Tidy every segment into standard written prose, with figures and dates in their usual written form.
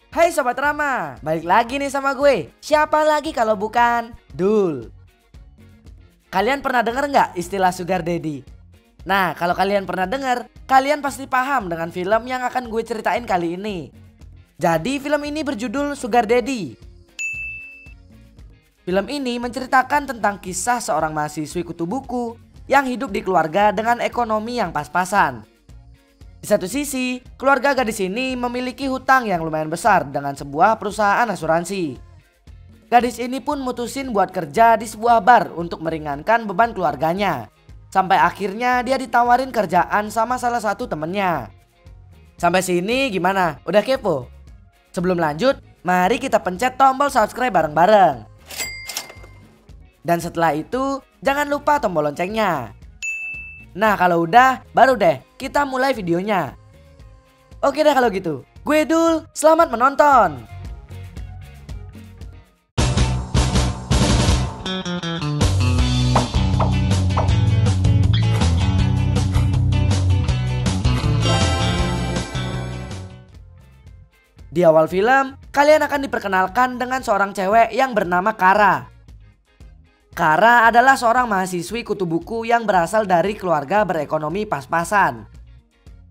Hai Sobat Rama, balik lagi nih sama gue. Siapa lagi kalau bukan Dul. Kalian pernah dengar nggak istilah sugar daddy? Nah, kalau kalian pernah dengar, kalian pasti paham dengan film yang akan gue ceritain kali ini. Jadi film ini berjudul Sugar Daddy. Film ini menceritakan tentang kisah seorang mahasiswi kutu buku yang hidup di keluarga dengan ekonomi yang pas-pasan. Di satu sisi, keluarga gadis ini memiliki hutang yang lumayan besar dengan sebuah perusahaan asuransi. Gadis ini pun mutusin buat kerja di sebuah bar untuk meringankan beban keluarganya. Sampai akhirnya dia ditawarin kerjaan sama salah satu temennya. Sampai sini gimana? Udah kepo? Sebelum lanjut, mari kita pencet tombol subscribe bareng-bareng. Dan setelah itu, jangan lupa tombol loncengnya. Nah kalau udah, baru deh kita mulai videonya. Oke deh kalau gitu, gue Dul, selamat menonton. Di awal film, kalian akan diperkenalkan dengan seorang cewek yang bernama Kara. Kara adalah seorang mahasiswi kutu buku yang berasal dari keluarga berekonomi pas-pasan.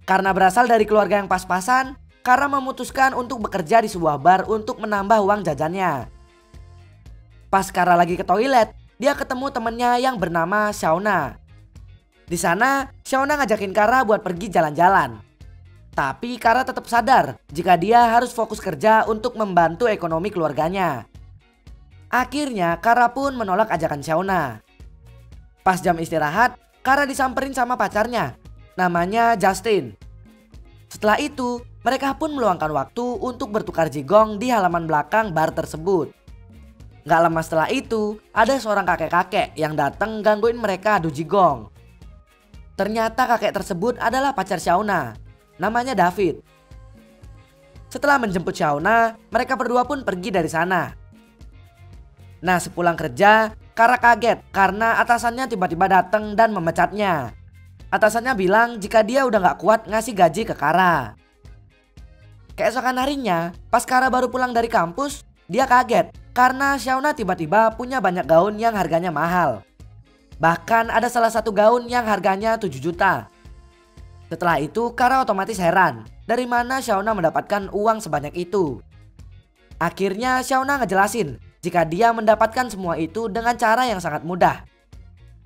Karena berasal dari keluarga yang pas-pasan, Kara memutuskan untuk bekerja di sebuah bar untuk menambah uang jajannya. Pas Kara lagi ke toilet, dia ketemu temennya yang bernama Shauna. Di sana, Shauna ngajakin Kara buat pergi jalan-jalan. Tapi Kara tetap sadar jika dia harus fokus kerja untuk membantu ekonomi keluarganya. Akhirnya Kara pun menolak ajakan Shauna. Pas jam istirahat, Kara disamperin sama pacarnya, namanya Justin. Setelah itu, mereka pun meluangkan waktu untuk bertukar jigong di halaman belakang bar tersebut. Gak lama setelah itu, ada seorang kakek-kakek yang datang gangguin mereka adu jigong. Ternyata kakek tersebut adalah pacar Shauna, namanya David. Setelah menjemput Shauna, mereka berdua pun pergi dari sana. Nah sepulang kerja, Kara kaget karena atasannya tiba-tiba datang dan memecatnya. Atasannya bilang jika dia udah gak kuat ngasih gaji ke Kara. Keesokan harinya, pas Kara baru pulang dari kampus, dia kaget karena Shauna tiba-tiba punya banyak gaun yang harganya mahal. Bahkan ada salah satu gaun yang harganya 7 juta. Setelah itu Kara otomatis heran dari mana Shauna mendapatkan uang sebanyak itu. Akhirnya Shauna ngejelasin jika dia mendapatkan semua itu dengan cara yang sangat mudah.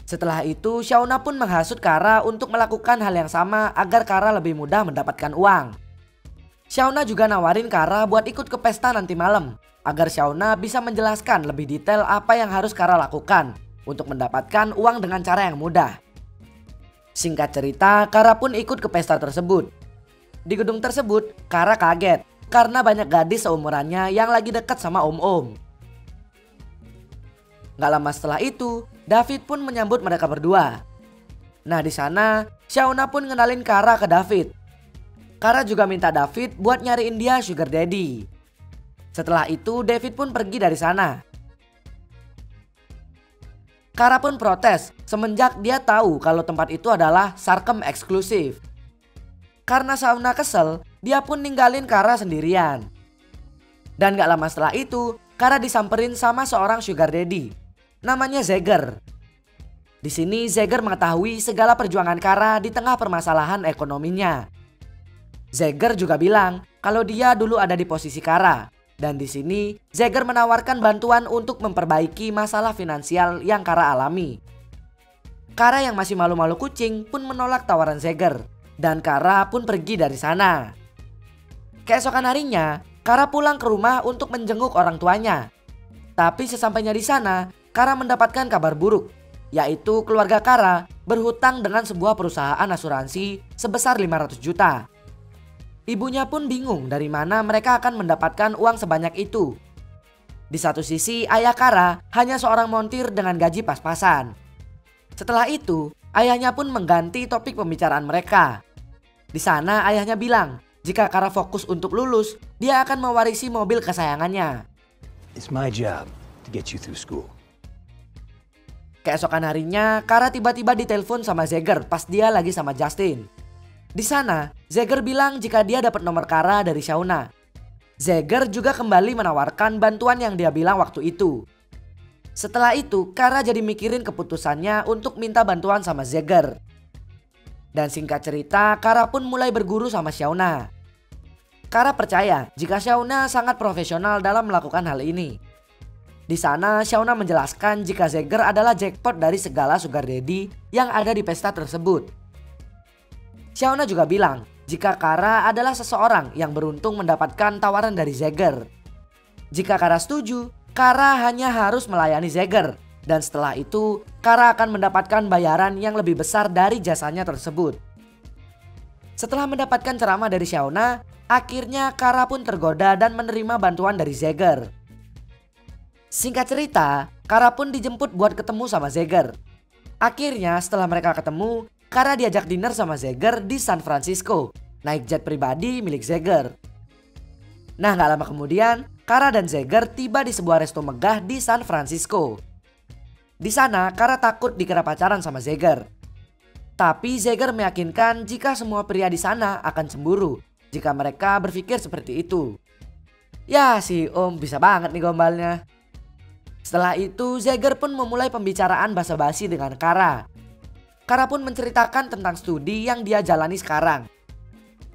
Setelah itu Shauna pun menghasut Kara untuk melakukan hal yang sama agar Kara lebih mudah mendapatkan uang. Shauna juga nawarin Kara buat ikut ke pesta nanti malam agar Shauna bisa menjelaskan lebih detail apa yang harus Kara lakukan untuk mendapatkan uang dengan cara yang mudah. Singkat cerita, Kara pun ikut ke pesta tersebut. Di gedung tersebut, Kara kaget karena banyak gadis seumurannya yang lagi dekat sama om-om. Gak lama setelah itu, David pun menyambut mereka berdua. Nah di sana, Shauna pun ngenalin Kara ke David. Kara juga minta David buat nyariin dia sugar daddy. Setelah itu, David pun pergi dari sana. Kara pun protes semenjak dia tahu kalau tempat itu adalah sarkem eksklusif. Karena Shauna kesel, dia pun ninggalin Kara sendirian. Dan gak lama setelah itu, Kara disamperin sama seorang sugar daddy, namanya Zeger. Di sini Zeger mengetahui segala perjuangan Kara di tengah permasalahan ekonominya. Zeger juga bilang kalau dia dulu ada di posisi Kara. Dan di sini Zeger menawarkan bantuan untuk memperbaiki masalah finansial yang Kara alami. Kara yang masih malu-malu kucing pun menolak tawaran Zeger. Dan Kara pun pergi dari sana. Keesokan harinya, Kara pulang ke rumah untuk menjenguk orang tuanya. Tapi sesampainya di sana, Kara mendapatkan kabar buruk, yaitu keluarga Kara berhutang dengan sebuah perusahaan asuransi sebesar 500 juta. Ibunya pun bingung dari mana mereka akan mendapatkan uang sebanyak itu. Di satu sisi ayah Kara hanya seorang montir dengan gaji pas-pasan. Setelah itu ayahnya pun mengganti topik pembicaraan mereka. Di sana ayahnya bilang jika Kara fokus untuk lulus, dia akan mewarisi mobil kesayangannya. It's my job to get you through school. Keesokan harinya, Kara tiba-tiba ditelepon sama Zeger pas dia lagi sama Justin. Di sana, Zeger bilang jika dia dapat nomor Kara dari Shauna. Jagger juga kembali menawarkan bantuan yang dia bilang waktu itu. Setelah itu, Kara jadi mikirin keputusannya untuk minta bantuan sama Jagger. Dan singkat cerita, Kara pun mulai berguru sama Shauna. Kara percaya jika Shauna sangat profesional dalam melakukan hal ini. Di sana, Shauna menjelaskan jika Jagger adalah jackpot dari segala sugar daddy yang ada di pesta tersebut. Shauna juga bilang jika Kara adalah seseorang yang beruntung mendapatkan tawaran dari Jagger. Jika Kara setuju, Kara hanya harus melayani Jagger. Dan setelah itu, Kara akan mendapatkan bayaran yang lebih besar dari jasanya tersebut. Setelah mendapatkan ceramah dari Shauna, akhirnya Kara pun tergoda dan menerima bantuan dari Jagger. Singkat cerita, Kara pun dijemput buat ketemu sama Jagger. Akhirnya setelah mereka ketemu, Kara diajak dinner sama Jagger di San Francisco, naik jet pribadi milik Jagger. Nah, gak lama kemudian, Kara dan Jagger tiba di sebuah resto megah di San Francisco. Di sana, Kara takut dikira pacaran sama Jagger. Tapi Jagger meyakinkan jika semua pria di sana akan cemburu jika mereka berpikir seperti itu. Ya, si Om bisa banget nih gombalnya. Setelah itu, Jagger pun memulai pembicaraan basa-basi dengan Kara. Kara pun menceritakan tentang studi yang dia jalani sekarang.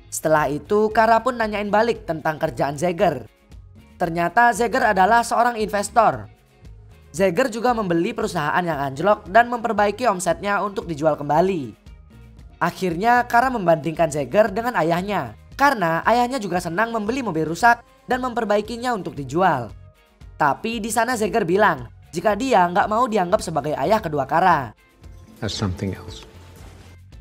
Setelah itu, Kara pun nanyain balik tentang kerjaan Jagger. Ternyata Jagger adalah seorang investor. Jagger juga membeli perusahaan yang anjlok dan memperbaiki omsetnya untuk dijual kembali. Akhirnya Kara membandingkan Jagger dengan ayahnya, karena ayahnya juga senang membeli mobil rusak dan memperbaikinya untuk dijual. Tapi di sana Jagger bilang jika dia nggak mau dianggap sebagai ayah kedua Kara. That's something else.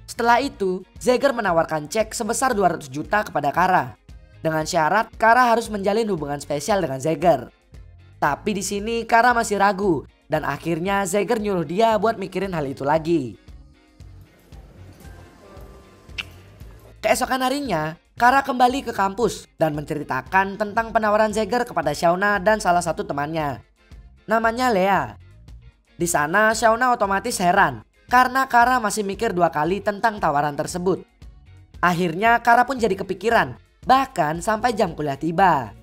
Setelah itu, Jagger menawarkan cek sebesar 200 juta kepada Kara. Dengan syarat Kara harus menjalin hubungan spesial dengan Jagger. Tapi di sini Kara masih ragu dan akhirnya Jagger nyuruh dia buat mikirin hal itu lagi. Keesokan harinya, Kara kembali ke kampus dan menceritakan tentang penawaran Jagger kepada Shauna dan salah satu temannya. Namanya Lea. Di sana Shauna otomatis heran karena Kara masih mikir 2 kali tentang tawaran tersebut. Akhirnya Kara pun jadi kepikiran, bahkan sampai jam kuliah tiba.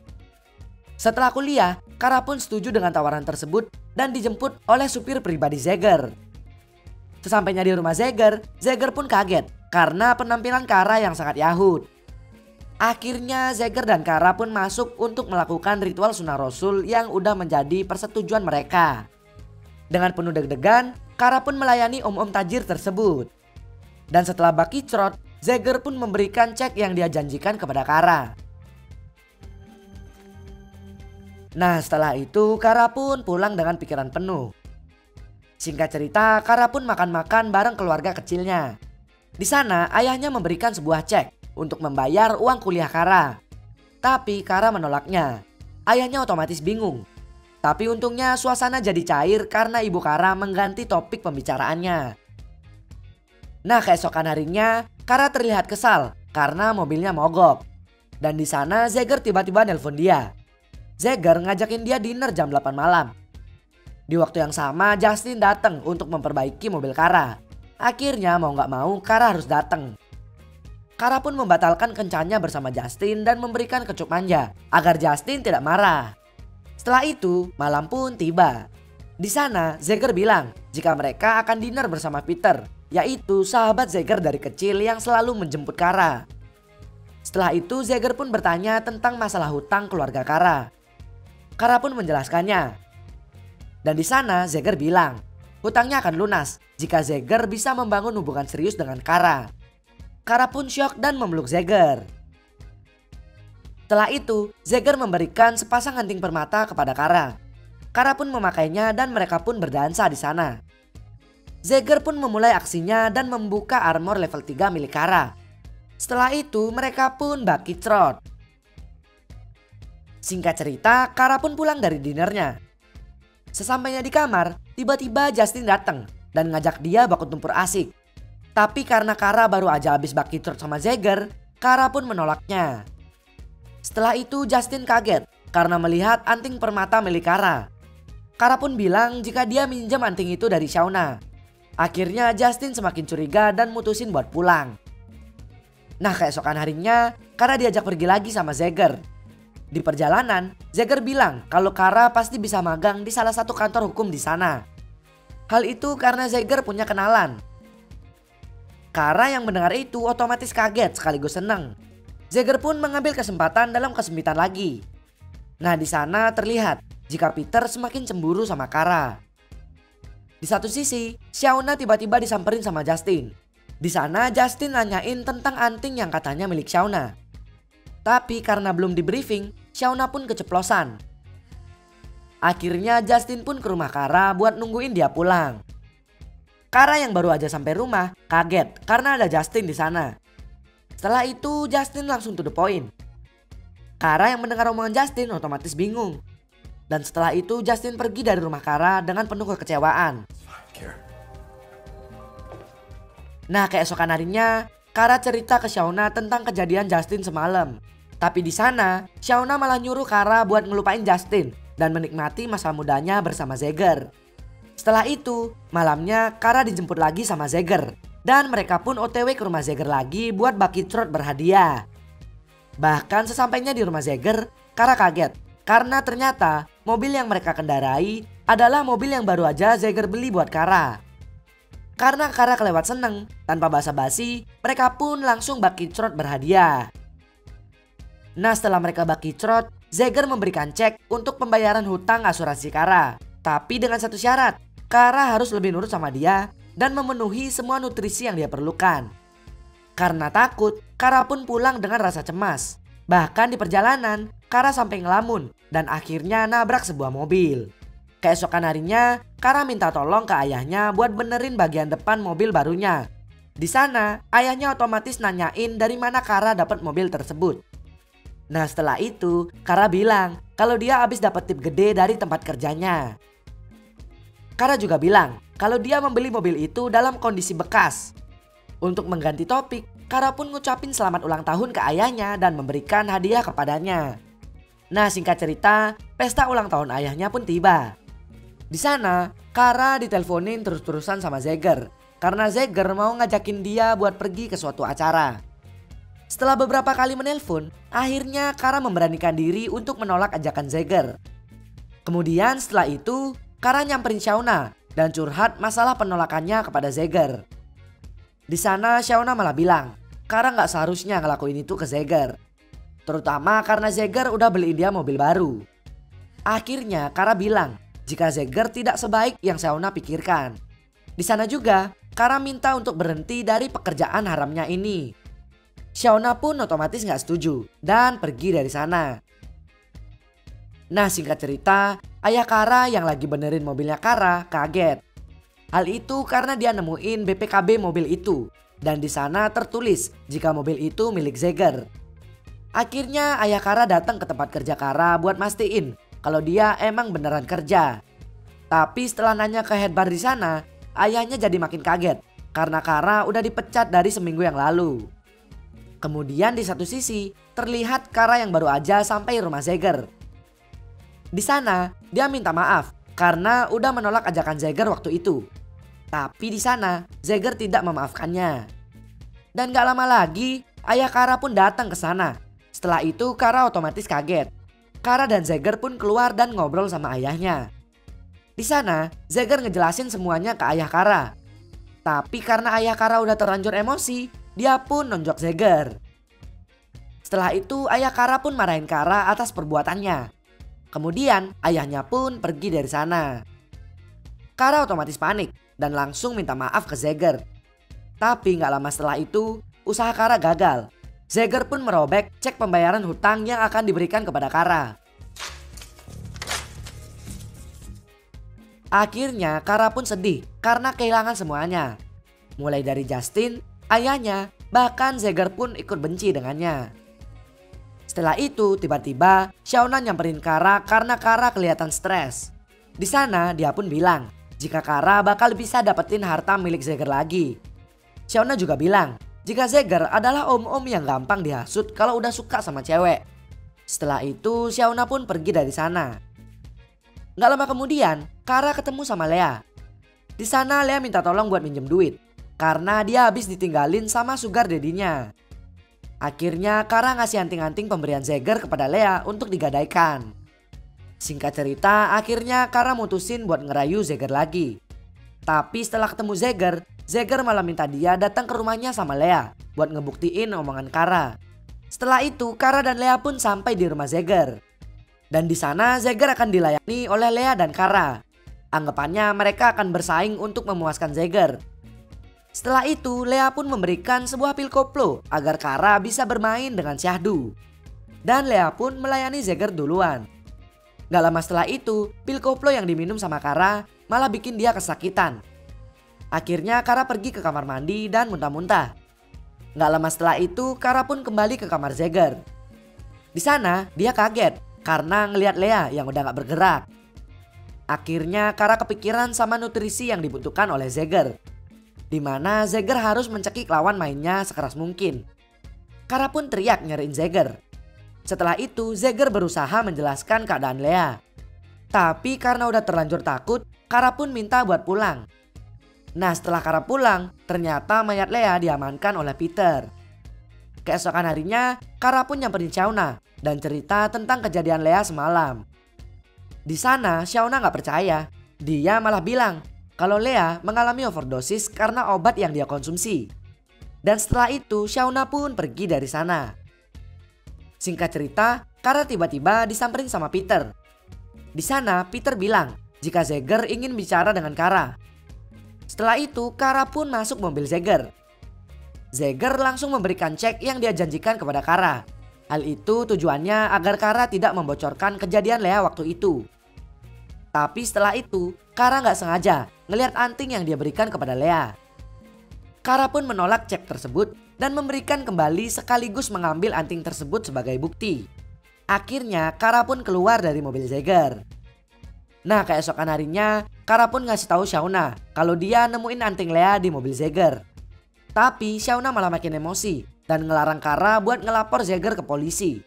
Setelah kuliah, Kara pun setuju dengan tawaran tersebut dan dijemput oleh supir pribadi Jagger. Sesampainya di rumah Jagger, Jagger pun kaget karena penampilan Kara yang sangat yahut. Akhirnya Jagger dan Kara pun masuk untuk melakukan ritual sunah rasul yang udah menjadi persetujuan mereka. Dengan penuh deg-degan, Kara pun melayani om-om tajir tersebut. Dan setelah bak kicrot, Jagger pun memberikan cek yang dia janjikan kepada Kara. Nah, setelah itu Kara pun pulang dengan pikiran penuh. Singkat cerita, Kara pun makan-makan bareng keluarga kecilnya. Di sana ayahnya memberikan sebuah cek untuk membayar uang kuliah Kara. Tapi Kara menolaknya. Ayahnya otomatis bingung. Tapi untungnya suasana jadi cair karena ibu Kara mengganti topik pembicaraannya. Nah, keesokan harinya Kara terlihat kesal karena mobilnya mogok. Dan di sana Jagger tiba-tiba nelpon dia. Jagger ngajakin dia dinner jam 8 malam. Di waktu yang sama Justin datang untuk memperbaiki mobil Kara. Akhirnya mau gak mau Kara harus datang. Kara pun membatalkan kencannya bersama Justin dan memberikan kecup manja agar Justin tidak marah. Setelah itu malam pun tiba. Di sana Jagger bilang jika mereka akan dinner bersama Peter, yaitu sahabat Jagger dari kecil yang selalu menjemput Kara. Setelah itu Jagger pun bertanya tentang masalah hutang keluarga Kara. Kara pun menjelaskannya. Dan di sana Jagger bilang hutangnya akan lunas jika Jagger bisa membangun hubungan serius dengan Kara. Kara pun syok dan memeluk Jagger. Setelah itu Jagger memberikan sepasang anting permata kepada Kara. Kara pun memakainya dan mereka pun berdansa di sana. Jagger pun memulai aksinya dan membuka armor level 3 milik Kara. Setelah itu mereka pun bak kicrot. Singkat cerita, Kara pun pulang dari dinernya. Sesampainya di kamar, tiba-tiba Justin datang dan ngajak dia baku tumpur asik. Tapi karena Kara baru aja habis bak kicrot sama Jagger, Kara pun menolaknya. Setelah itu Justin kaget karena melihat anting permata milik Kara. Kara pun bilang jika dia minjem anting itu dari Shauna. Akhirnya Justin semakin curiga dan mutusin buat pulang. Nah, keesokan harinya Kara diajak pergi lagi sama Jagger. Di perjalanan, Jagger bilang kalau Kara pasti bisa magang di salah satu kantor hukum di sana. Hal itu karena Jagger punya kenalan. Kara yang mendengar itu otomatis kaget sekaligus senang. Jagger pun mengambil kesempatan dalam kesempitan lagi. Nah, di sana terlihat jika Peter semakin cemburu sama Kara. Di satu sisi, Shauna tiba-tiba disamperin sama Justin. Di sana Justin nanyain tentang anting yang katanya milik Shauna. Tapi karena belum di briefing, Shauna pun keceplosan. Akhirnya Justin pun ke rumah Kara buat nungguin dia pulang. Kara yang baru aja sampai rumah kaget karena ada Justin di sana. Setelah itu Justin langsung to the point. Kara yang mendengar omongan Justin otomatis bingung. Dan setelah itu Justin pergi dari rumah Kara dengan penuh kekecewaan. Nah, keesokan harinya Kara cerita ke Shauna tentang kejadian Justin semalam. Tapi di sana Shauna malah nyuruh Kara buat ngelupain Justin dan menikmati masa mudanya bersama Jagger. Setelah itu, malamnya Kara dijemput lagi sama Jagger. Dan mereka pun OTW ke rumah Jagger lagi buat bagi trot berhadiah. Bahkan sesampainya di rumah Jagger, Kara kaget. Karena ternyata mobil yang mereka kendarai adalah mobil yang baru aja Jagger beli buat Kara. Karena Kara kelewat seneng, tanpa basa-basi, mereka pun langsung bagi trot berhadiah. Nah, setelah mereka bagi trot, Jagger memberikan cek untuk pembayaran hutang asuransi Kara. Tapi dengan satu syarat, Kara harus lebih nurut sama dia dan memenuhi semua nutrisi yang dia perlukan. Karena takut, Kara pun pulang dengan rasa cemas. Bahkan di perjalanan, Kara sampai ngelamun dan akhirnya nabrak sebuah mobil. Keesokan harinya, Kara minta tolong ke ayahnya buat benerin bagian depan mobil barunya. Di sana, ayahnya otomatis nanyain dari mana Kara dapat mobil tersebut. Nah, setelah itu, Kara bilang kalau dia habis dapat tip gede dari tempat kerjanya. Kara juga bilang kalau dia membeli mobil itu dalam kondisi bekas. Untuk mengganti topik, Kara pun ngucapin selamat ulang tahun ke ayahnya dan memberikan hadiah kepadanya. Nah, singkat cerita, pesta ulang tahun ayahnya pun tiba. Di sana, Kara diteleponin terus-terusan sama Jagger karena Jagger mau ngajakin dia buat pergi ke suatu acara. Setelah beberapa kali menelpon, akhirnya Kara memberanikan diri untuk menolak ajakan Jagger. Kemudian setelah itu, Kara nyamperin Shauna dan curhat masalah penolakannya kepada Jagger. Di sana Shauna malah bilang, Kara gak seharusnya ngelakuin itu ke Jagger. Terutama karena Jagger udah beliin dia mobil baru. Akhirnya Kara bilang jika Jagger tidak sebaik yang Shauna pikirkan. Di sana juga Kara minta untuk berhenti dari pekerjaan haramnya ini. Shauna pun otomatis gak setuju dan pergi dari sana. Nah, singkat cerita, ayah Kara yang lagi benerin mobilnya Kara kaget. Hal itu karena dia nemuin BPKB mobil itu dan di sana tertulis jika mobil itu milik Jagger. Akhirnya ayah Kara datang ke tempat kerja Kara buat mastiin kalau dia emang beneran kerja. Tapi setelah nanya ke head bar di sana, ayahnya jadi makin kaget karena Kara udah dipecat dari seminggu yang lalu. Kemudian di satu sisi terlihat Kara yang baru aja sampai rumah Jagger. Di sana dia minta maaf karena udah menolak ajakan Jagger waktu itu. Tapi di sana Jagger tidak memaafkannya. Dan gak lama lagi ayah Kara pun datang ke sana. Setelah itu Kara otomatis kaget. Kara dan Jagger pun keluar dan ngobrol sama ayahnya. Di sana Jagger ngejelasin semuanya ke ayah Kara. Tapi karena ayah Kara udah terlanjur emosi, dia pun nonjok Jagger. Setelah itu ayah Kara pun marahin Kara atas perbuatannya. Kemudian ayahnya pun pergi dari sana. Kara otomatis panik dan langsung minta maaf ke Jagger. Tapi gak lama setelah itu usaha Kara gagal. Jagger pun merobek cek pembayaran hutang yang akan diberikan kepada Kara. Akhirnya Kara pun sedih karena kehilangan semuanya. Mulai dari Justin, ayahnya, bahkan Jagger pun ikut benci dengannya. Setelah itu tiba-tiba Shauna nyamperin Kara karena Kara kelihatan stres. Di sana dia pun bilang jika Kara bakal bisa dapetin harta milik Jagger lagi. Shauna juga bilang jika Jagger adalah om-om yang gampang dihasut kalau udah suka sama cewek. Setelah itu Shauna pun pergi dari sana. Gak lama kemudian Kara ketemu sama Lea. Di sana Lea minta tolong buat minjem duit karena dia habis ditinggalin sama sugar daddy-nya. Akhirnya Kara ngasih anting-anting pemberian Zeger kepada Lea untuk digadaikan. Singkat cerita, akhirnya Kara mutusin buat ngerayu Zeger lagi. Tapi setelah ketemu Zeger malah minta dia datang ke rumahnya sama Lea buat ngebuktiin omongan Kara. Setelah itu Kara dan Lea pun sampai di rumah Zeger. Dan di sana Zeger akan dilayani oleh Lea dan Kara. Anggapannya mereka akan bersaing untuk memuaskan Zeger. Setelah itu Lea pun memberikan sebuah pil koplo agar Kara bisa bermain dengan syahdu. Dan Lea pun melayani Zeger duluan. Gak lama setelah itu pil koplo yang diminum sama Kara malah bikin dia kesakitan. Akhirnya Kara pergi ke kamar mandi dan muntah-muntah. Gak lama setelah itu Kara pun kembali ke kamar Zeger. Di sana dia kaget karena ngelihat Lea yang udah gak bergerak. Akhirnya Kara kepikiran sama nutrisi yang dibutuhkan oleh Zeger, di mana Zeger harus mencekik lawan mainnya sekeras mungkin. Kara pun teriak nyariin Zeger. Setelah itu Zeger berusaha menjelaskan keadaan Lea. Tapi karena udah terlanjur takut, Kara pun minta buat pulang. Nah setelah Kara pulang, ternyata mayat Lea diamankan oleh Peter. Keesokan harinya Kara pun nyamperin Shauna dan cerita tentang kejadian Lea semalam. Di sana Shauna gak percaya. Dia malah bilang kalau Lea mengalami overdosis karena obat yang dia konsumsi. Dan setelah itu Shauna pun pergi dari sana. Singkat cerita, Kara tiba-tiba disamperin sama Peter. Di sana Peter bilang jika Zeger ingin bicara dengan Kara. Setelah itu Kara pun masuk mobil Zeger. Zeger langsung memberikan cek yang dia janjikan kepada Kara. Hal itu tujuannya agar Kara tidak membocorkan kejadian Lea waktu itu. Tapi setelah itu Kara gak sengaja ngelihat anting yang dia berikan kepada Lea. Kara pun menolak cek tersebut dan memberikan kembali sekaligus mengambil anting tersebut sebagai bukti. Akhirnya Kara pun keluar dari mobil Zeger. Nah keesokan harinya Kara pun ngasih tahu Shauna kalau dia nemuin anting Lea di mobil Zeger. Tapi Shauna malah makin emosi dan ngelarang Kara buat ngelapor Zeger ke polisi.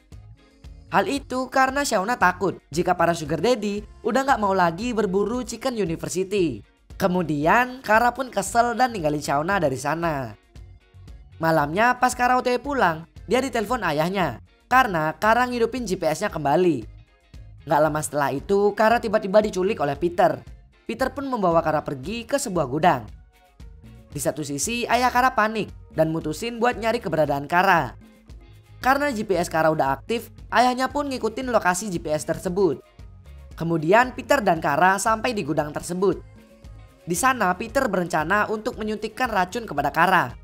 Hal itu karena Shauna takut jika para sugar daddy udah gak mau lagi berburu Chicken University. Kemudian Kara pun kesel dan ninggalin Shauna dari sana. Malamnya pas Kara OTW pulang, dia ditelepon ayahnya karena Kara ngidupin GPS-nya kembali. Gak lama setelah itu Kara tiba-tiba diculik oleh Peter. Peter pun membawa Kara pergi ke sebuah gudang. Di satu sisi ayah Kara panik dan mutusin buat nyari keberadaan Kara. Karena GPS Kara udah aktif, ayahnya pun ngikutin lokasi GPS tersebut. Kemudian Peter dan Kara sampai di gudang tersebut. Di sana Peter berencana untuk menyuntikkan racun kepada Kara.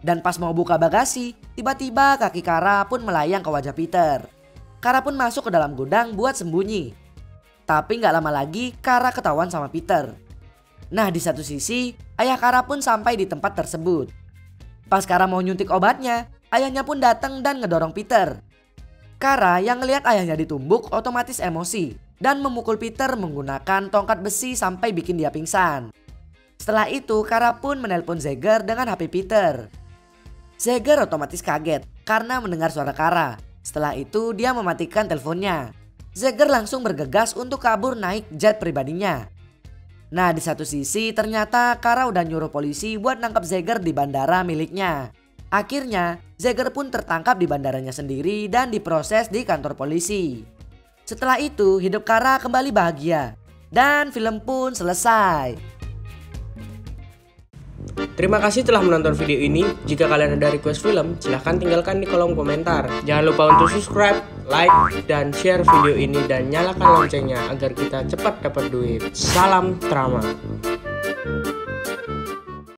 Dan pas mau buka bagasi, tiba-tiba kaki Kara pun melayang ke wajah Peter. Kara pun masuk ke dalam gudang buat sembunyi. Tapi gak lama lagi Kara ketahuan sama Peter. Nah di satu sisi ayah Kara pun sampai di tempat tersebut. Pas Kara mau nyuntik obatnya, ayahnya pun datang dan ngedorong Peter. Kara yang ngelihat ayahnya ditumbuk otomatis emosi dan memukul Peter menggunakan tongkat besi sampai bikin dia pingsan. Setelah itu Kara pun menelpon Zeger dengan HP Peter. Zeger otomatis kaget karena mendengar suara Kara. Setelah itu dia mematikan teleponnya. Zeger langsung bergegas untuk kabur naik jet pribadinya. Nah di satu sisi ternyata Kara udah nyuruh polisi buat nangkap Zeger di bandara miliknya. Akhirnya Zeger pun tertangkap di bandaranya sendiri dan diproses di kantor polisi. Setelah itu hidup Kara kembali bahagia. Dan film pun selesai. Terima kasih telah menonton video ini. Jika kalian ada request film, silahkan tinggalkan di kolom komentar. Jangan lupa untuk subscribe, like, dan share video ini dan nyalakan loncengnya agar kita cepat dapat duit. Salam Trama.